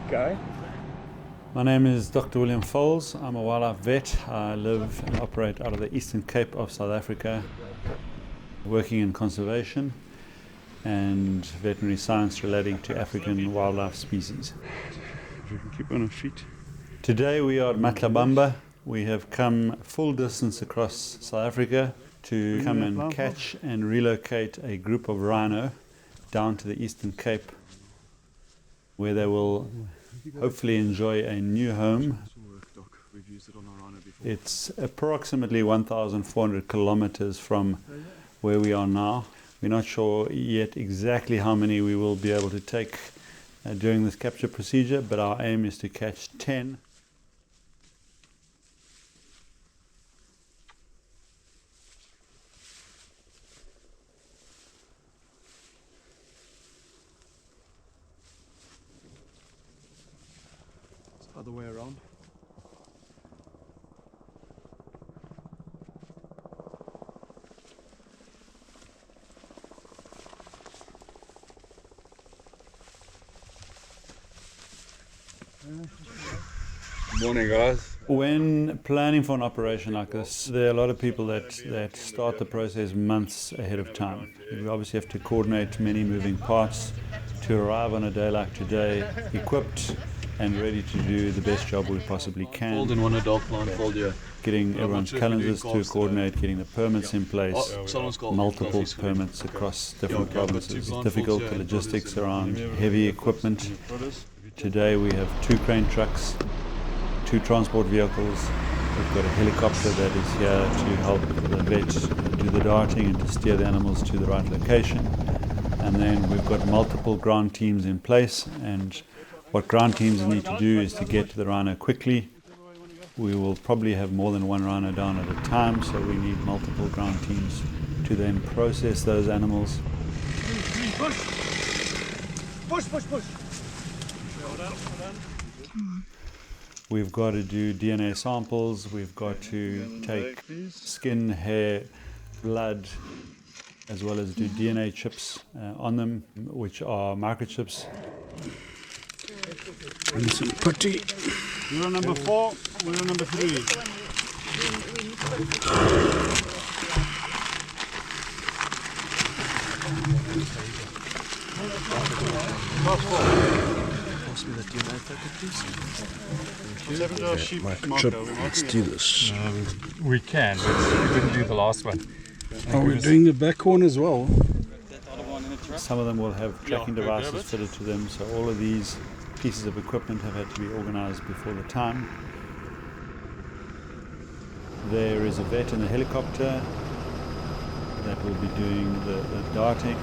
Go. My name is Dr. William Fowlds. I'm a wildlife vet. I live and operate out of the Eastern Cape of South Africa, working in conservation and veterinary science relating to African wildlife species. If we can keep on our feet. Today we are at Matlabamba. We have come full distance across South Africa to come and catch and relocate a group of rhino down to the Eastern Cape, where they will hopefully enjoy a new home. It's approximately 1,400 kilometers from where we are now. We're not sure yet exactly how many we will be able to take during this capture procedure, but our aim is to catch 10. Other way around. Morning, guys. When planning for an operation like this, there are a lot of people that start the process months ahead of time. We obviously have to coordinate many moving parts to arrive on a day like today, equipped and ready to do the best job we possibly can. Fold in one adult plant, fold here. Getting everyone's calendars to coordinate, getting the permits in place, multiple permits across different provinces. It's difficult, the logistics around heavy equipment. Today we have 2 crane trucks, 2 transport vehicles. We've got a helicopter that is here to help the vet do the darting and to steer the animals to the right location. And then we've got multiple ground teams in place, and what ground teams need to do is to get to the rhino quickly. We will probably have more than one rhino down at a time, so we need multiple ground teams to then process those animals. Push! Push, push, push! We've got to do DNA samples, we've got to take skin, hair, blood, as well as do DNA chips on them, which are microchips. And some putty. We're on number 4, we're on number 3. Pass me that DNA packet, please. Let's do this. We can, but we didn't do the last one. Are we doing the back one as well? Some of them will have tracking devices fitted to them, so all of these pieces of equipment have had to be organized before the time. There is a vet in the helicopter that will be doing the darting.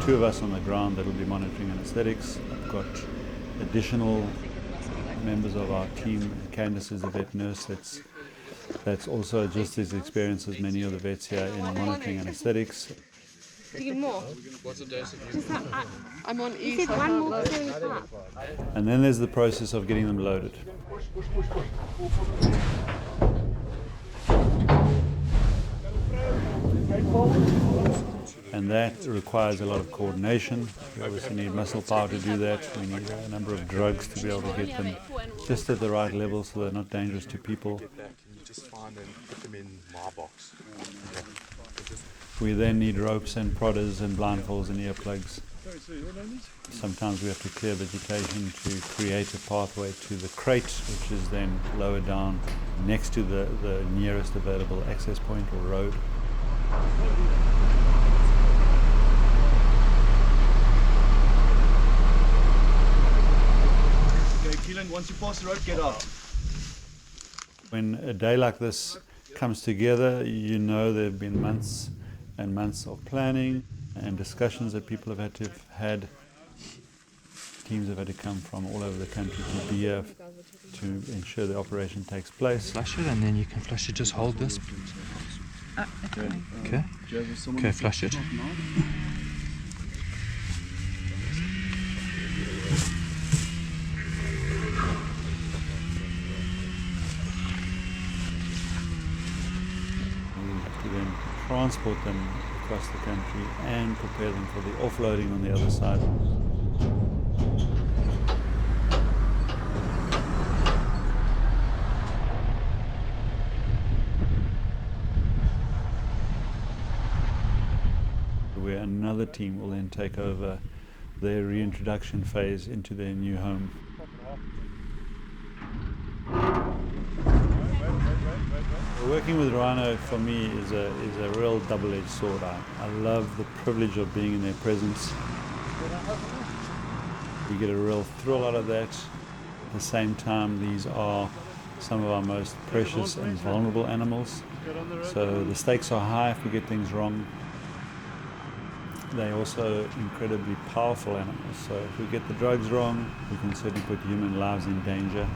Two of us on the ground that will be monitoring anesthetics. I've got additional members of our team. Candice is the vet nurse that's also just as experienced as many of the vets here in monitoring anesthetics. Do you get more? What's the dose of you? I'm on E. You said one more carry. And then there's the process of getting them loaded. And that requires a lot of coordination. We obviously need muscle power to do that. We need a number of drugs to be able to get them just at the right level so they're not dangerous to people. Just find and put them in my box. We then need ropes and prodders and blindfolds and earplugs. Sometimes we have to clear vegetation to create a pathway to the crate, which is then lower down next to the nearest available access point or road. Okay, Keelan, once you pass the road, get out. When a day like this comes together, you know there have been months and months of planning and discussions that people have had to have had. Teams have had to come from all over the country to be here to ensure the operation takes place. Flush it and then you can flush it. Just hold this. Okay. Okay, flush it. transport them across the country and prepare them for the offloading on the other side. Where another team will then take over their reintroduction phase into their new home. Working with Rhino for me is a real double-edged sword. I love the privilege of being in their presence. We get a real thrill out of that. At the same time, these are some of our most precious and vulnerable animals. So the stakes are high if we get things wrong. They're also incredibly powerful animals. So if we get the drugs wrong, we can certainly put human lives in danger.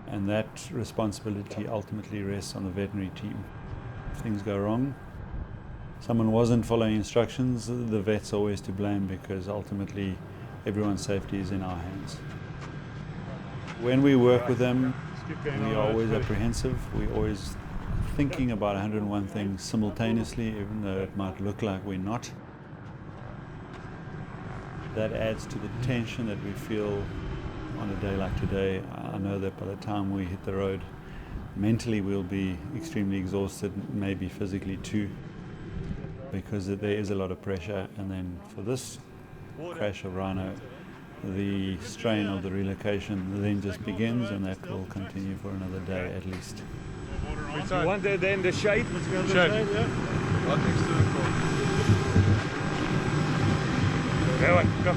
And that responsibility ultimately rests on the veterinary team. If things go wrong, someone wasn't following instructions, the vet's always to blame because ultimately everyone's safety is in our hands. When we work with them, we are always apprehensive. We're always thinking about 101 things simultaneously, even though it might look like we're not. That adds to the tension that we feel on a day like today. I know that by the time we hit the road, mentally we'll be extremely exhausted, maybe physically too, because there is a lot of pressure. And then for this crash of Rhino, the strain of the relocation then just begins, and that will continue for another day at least. You want it in the shade? Let's go in the shade, yeah. Right next to the car. Yeah, go.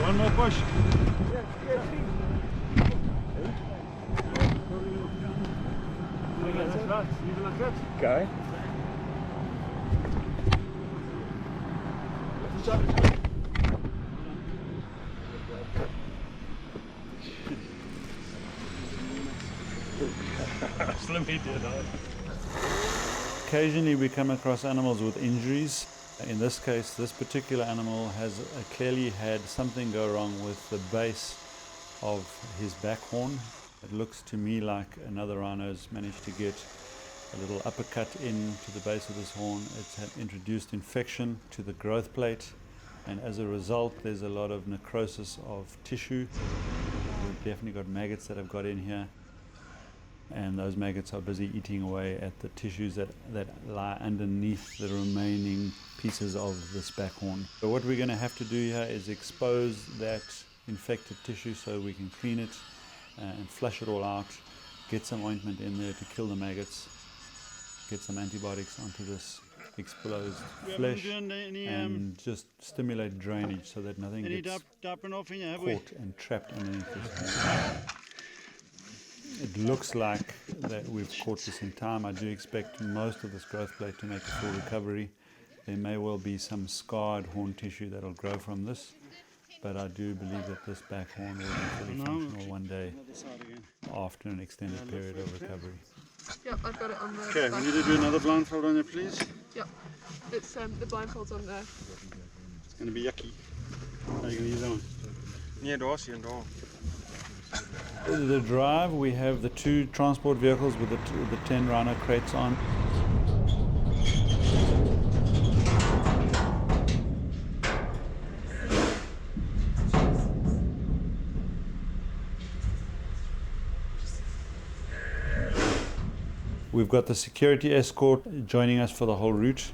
One more push. Okay. Occasionally we come across animals with injuries. In this case, this particular animal has clearly had something go wrong with the base of his back horn. It looks to me like another rhino's managed to get a little uppercut into the base of this horn. It's had introduced infection to the growth plate, and as a result there's a lot of necrosis of tissue. We've definitely got maggots that have got in here, and those maggots are busy eating away at the tissues that lie underneath the remaining pieces of this back horn. So what we're going to have to do here is expose that infected tissue so we can clean it and flush it all out, get some ointment in there to kill the maggots, get some antibiotics onto this exposed flesh, and just stimulate drainage so that nothing gets caught and trapped underneath this horn. It looks like that we've caught this in time. I do expect most of this growth plate to make a full recovery. There may well be some scarred horn tissue that will grow from this, but I do believe that this back horn will be fully functional one day after an extended period of recovery. Yep, I've got it on the Okay, back. we need to do another blindfold on you, please. Yep, it's the blindfold's on there. It's going to be yucky. How are you going to use that one? Nee, daar's een daar. The drive, we have the 2 transport vehicles with the 10 rhino crates on. We've got the security escort joining us for the whole route.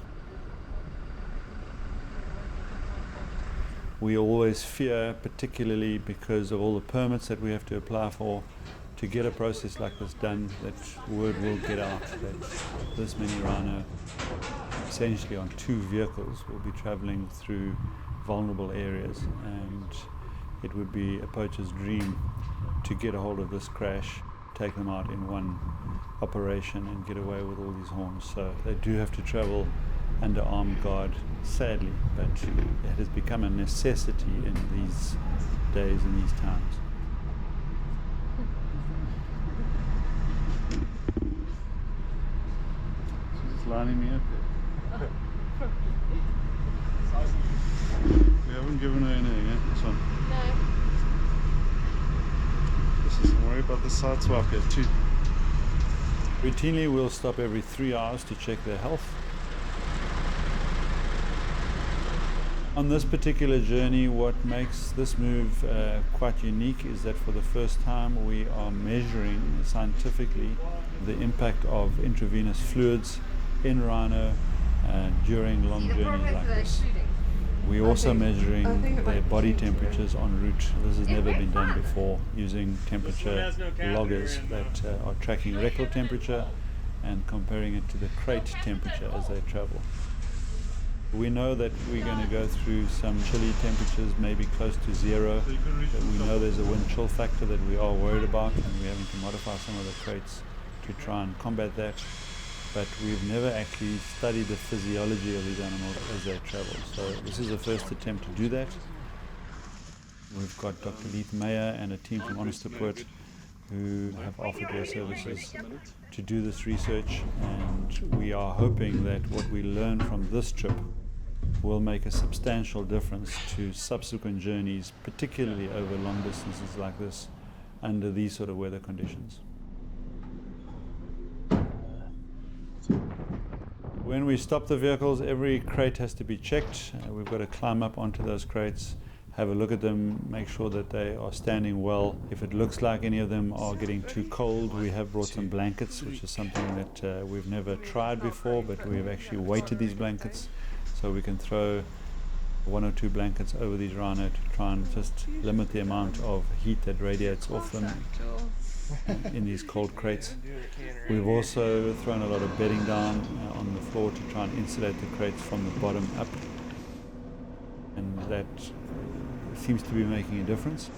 We always fear, particularly because of all the permits that we have to apply for, to get a process like this done, that word will get out that this many rhino, essentially on 2 vehicles, will be traveling through vulnerable areas, and it would be a poacher's dream to get a hold of this crash, take them out in one operation and get away with all these horns. So they do have to travel under armed guard, sadly, but it has become a necessity in these days and these times. She's lining me up there. about the side swap here too. Routinely, we'll stop every 3 hours to check their health. On this particular journey, what makes this move quite unique is that for the first time we are measuring scientifically the impact of intravenous fluids in rhino during long journeys like this. We're also measuring their body temperatures en route. This has never been done before, using temperature loggers that are tracking rectal temperature and comparing it to the crate temperature as they travel. We know that we're going to go through some chilly temperatures, maybe close to 0. But we know there's a wind chill factor that we are worried about, and we're having to modify some of the crates to try and combat that. But we've never actually studied the physiology of these animals as they travel. So this is the first attempt to do that. We've got Dr. Leith Meyer and a team from Honestaport who have offered their services to do this research, and we are hoping that what we learn from this trip will make a substantial difference to subsequent journeys, particularly over long distances like this, under these sort of weather conditions. When we stop the vehicles, every crate has to be checked. We've got to climb up onto those crates, have a look at them, make sure that they are standing well. If it looks like any of them are getting too cold, we have brought some blankets, which is something that we've never tried before, but we've actually weighted these blankets so we can throw 1 or 2 blankets over these rhino to try and just limit the amount of heat that radiates off them in these cold crates. We've also thrown a lot of bedding down on the floor to try and insulate the crates from the bottom up, and that seems to be making a difference.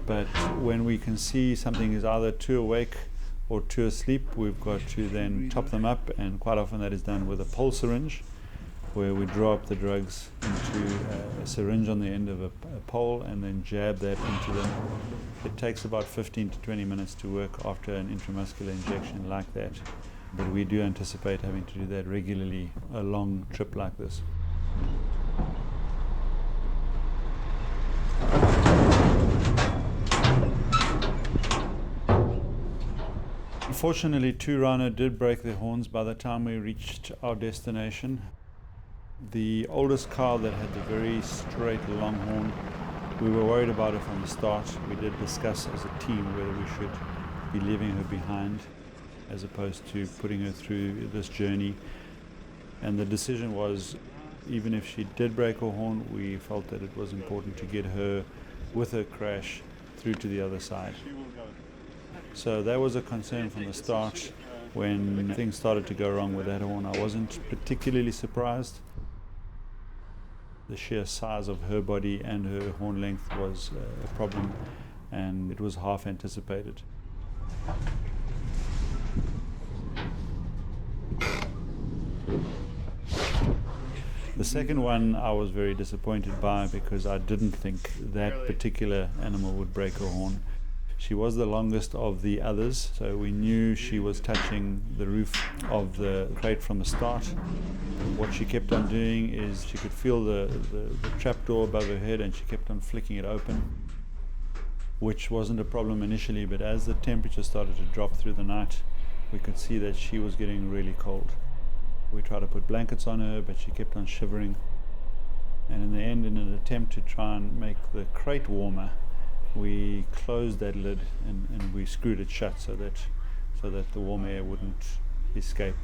But when we can see something is either too awake or too asleep, we've got to then top them up, and quite often that is done with a pulse syringe, where we draw up the drugs into a syringe on the end of a pole and then jab that into them. It takes about 15 to 20 minutes to work after an intramuscular injection like that. But we do anticipate having to do that regularly, a long trip like this. Unfortunately, 2 rhino did break their horns by the time we reached our destination. The oldest cow that had the very straight long horn, we were worried about her from the start. We did discuss as a team whether we should be leaving her behind as opposed to putting her through this journey. And the decision was, even if she did break her horn, we felt that it was important to get her with her crash through to the other side. So that was a concern from the start. When things started to go wrong with that horn, I wasn't particularly surprised. The sheer size of her body and her horn length was a problem, and it was half anticipated. The second one I was very disappointed by, because I didn't think that particular animal would break her horn. She was the longest of the others, so we knew she was touching the roof of the crate from the start. What she kept on doing is she could feel the trap door above her head, and she kept on flicking it open, which wasn't a problem initially, but as the temperature started to drop through the night, we could see that she was getting really cold. We tried to put blankets on her, but she kept on shivering. And in the end, in an attempt to try and make the crate warmer, we closed that lid and we screwed it shut so that the warm air wouldn't escape.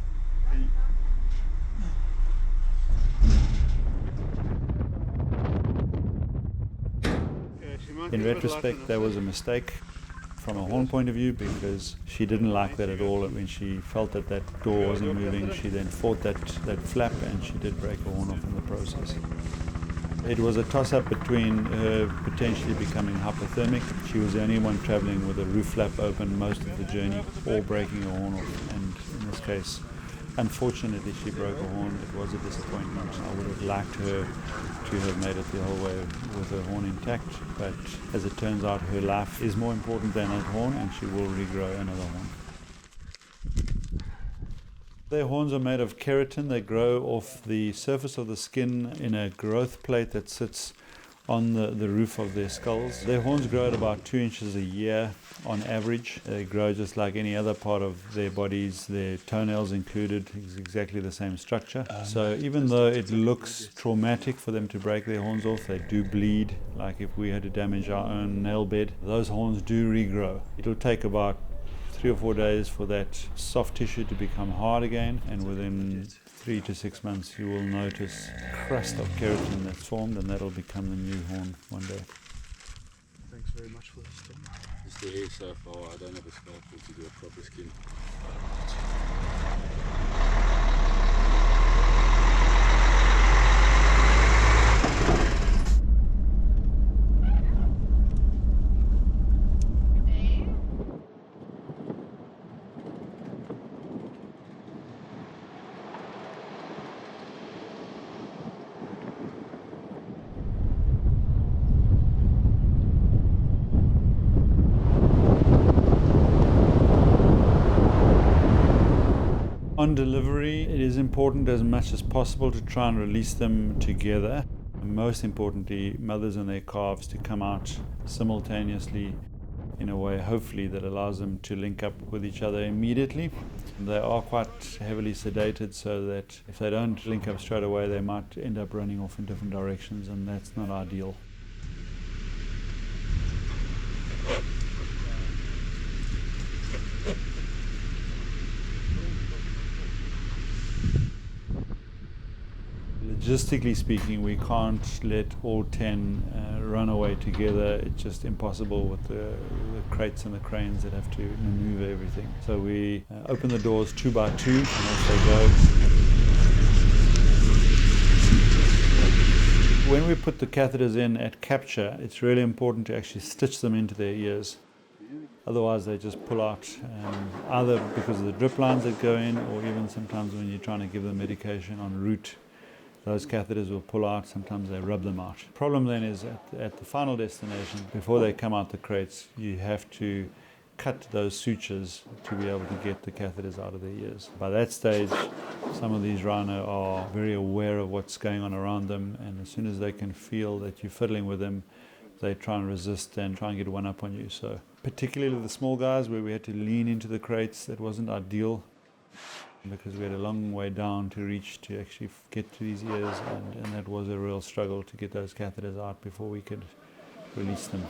In retrospect, that was a mistake from a horn point of view, because she didn't like that at all. When she felt that that door wasn't moving, she then fought that flap, and she did break her horn off in the process. It was a toss-up between her potentially becoming hypothermic. She was the only one traveling with a roof flap open most of the journey, or breaking her horn off. And in this case, unfortunately, she broke her horn. It was a disappointment. I would have liked her to have made it the whole way with her horn intact, but as it turns out, her life is more important than that horn, and she will regrow another horn. Their horns are made of keratin. They grow off the surface of the skin in a growth plate that sits on the roof of their skulls. Their horns grow at about 2 inches a year on average. They grow just like any other part of their bodies, their toenails included, is exactly the same structure. So even though it looks traumatic for them to break their horns off, they do bleed. Like if we had to damage our own nail bed, those horns do regrow. It'll take about 3 or 4 days for that soft tissue to become hard again, and within 3 to 6 months you will notice a crust of keratin that's formed, and that'll become the new horn one day. Thanks very much for this, Tom. It's the hair so far. I don't have a scalpel to do a proper skin. On delivery, it is important as much as possible to try and release them together. And most importantly, mothers and their calves to come out simultaneously in a way, hopefully, that allows them to link up with each other immediately. They are quite heavily sedated, so that if they don't link up straight away, they might end up running off in different directions, and that's not ideal. Logistically speaking, we can't let all 10 run away together. It's just impossible with the crates and the cranes that have to maneuver everything. So we open the doors 2 by 2 and off they go. When we put the catheters in at capture, it's really important to actually stitch them into their ears. Otherwise they just pull out, either because of the drip lines that go in, or even sometimes when you're trying to give them medication en route, those catheters will pull out. Sometimes they rub them out. Problem then is at the final destination, before they come out the crates, you have to cut those sutures to be able to get the catheters out of their ears. By that stage, some of these rhino are very aware of what's going on around them, and as soon as they can feel that you're fiddling with them, they try and resist and try and get one up on you. So particularly the small guys, where we had to lean into the crates, that wasn't ideal, because we had a long way down to reach to actually get to these ears, and that was a real struggle to get those catheters out before we could release them.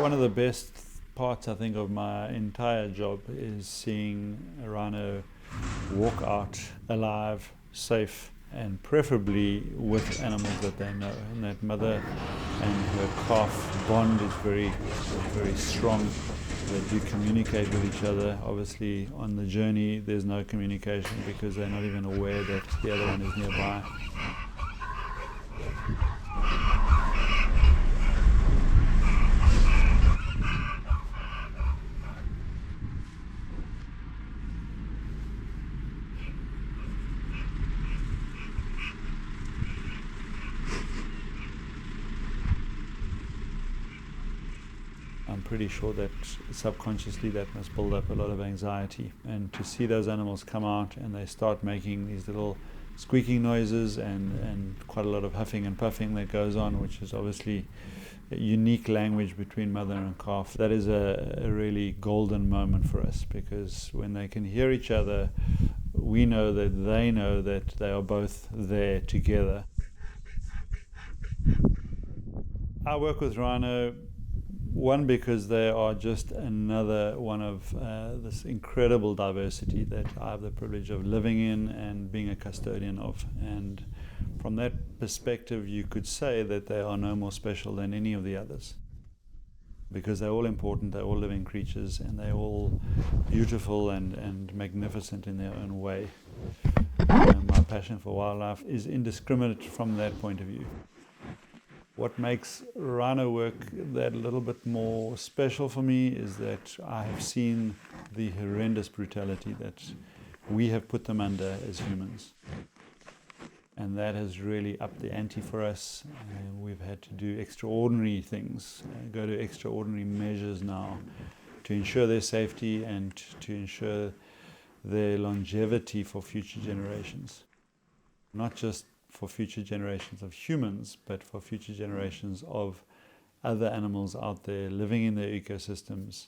One of the best parts, I think, of my entire job is seeing a rhino walk out alive, safe, and preferably with animals that they know. And that mother and her calf bond is very, very strong. They do communicate with each other. Obviously, on the journey, there's no communication because they're not even aware that the other one is nearby. I'm pretty sure that subconsciously that must build up a lot of anxiety. And to see those animals come out and they start making these little squeaking noises and quite a lot of huffing and puffing that goes on, which is obviously a unique language between mother and calf. That is a really golden moment for us, because when they can hear each other, we know that they are both there together. I work with Rhino, one, because they are just another one of this incredible diversity that I have the privilege of living in and being a custodian of. And from that perspective, you could say that they are no more special than any of the others, because they're all important, they're all living creatures, and they're all beautiful and magnificent in their own way. My passion for wildlife is indiscriminate from that point of view. What makes Rhino work that little bit more special for me is that I have seen the horrendous brutality that we have put them under as humans. And that has really upped the ante for us. We've had to do extraordinary things, go to extraordinary measures now to ensure their safety and to ensure their longevity for future generations. Not just for future generations of humans, but for future generations of other animals out there living in their ecosystems,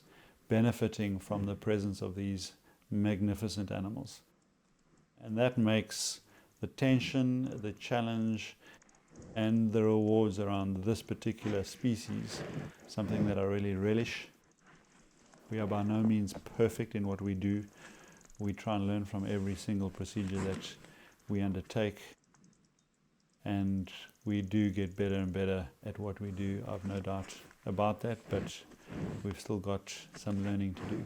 benefiting from the presence of these magnificent animals. And that makes the tension, the challenge, and the rewards around this particular species something that I really relish. We are by no means perfect in what we do. We try and learn from every single procedure that we undertake. And we do get better and better at what we do, I've no doubt about that, but we've still got some learning to do.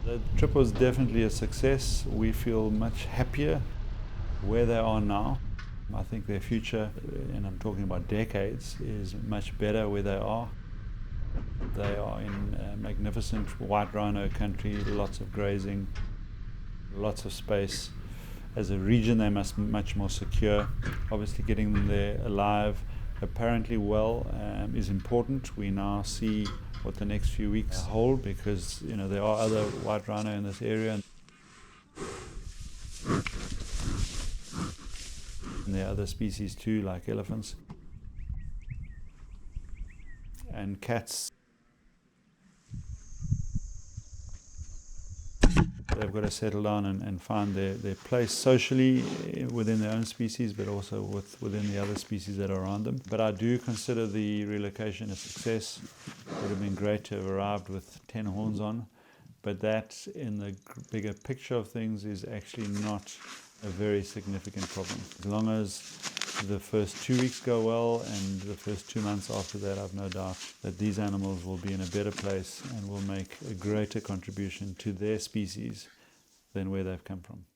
The trip was definitely a success. We feel much happier where they are now. I think their future, and I'm talking about decades, is much better where they are. They are in magnificent white rhino country, lots of grazing, lots of space. As a region, they must be much more secure. Obviously, getting them there alive, apparently well, is important. We now see what the next few weeks hold, because there are other white rhino in this area. And there are other species too, like elephants and cats. They've got to settle down and find their place socially within their own species, but also within the other species that are around them. But I do consider the relocation a success. It would have been great to have arrived with 10 horns on, but that, in the bigger picture of things, is actually not a very significant problem. As long as the first 2 weeks go well, and the first 2 months after that, I've no doubt that these animals will be in a better place and will make a greater contribution to their species than where they've come from.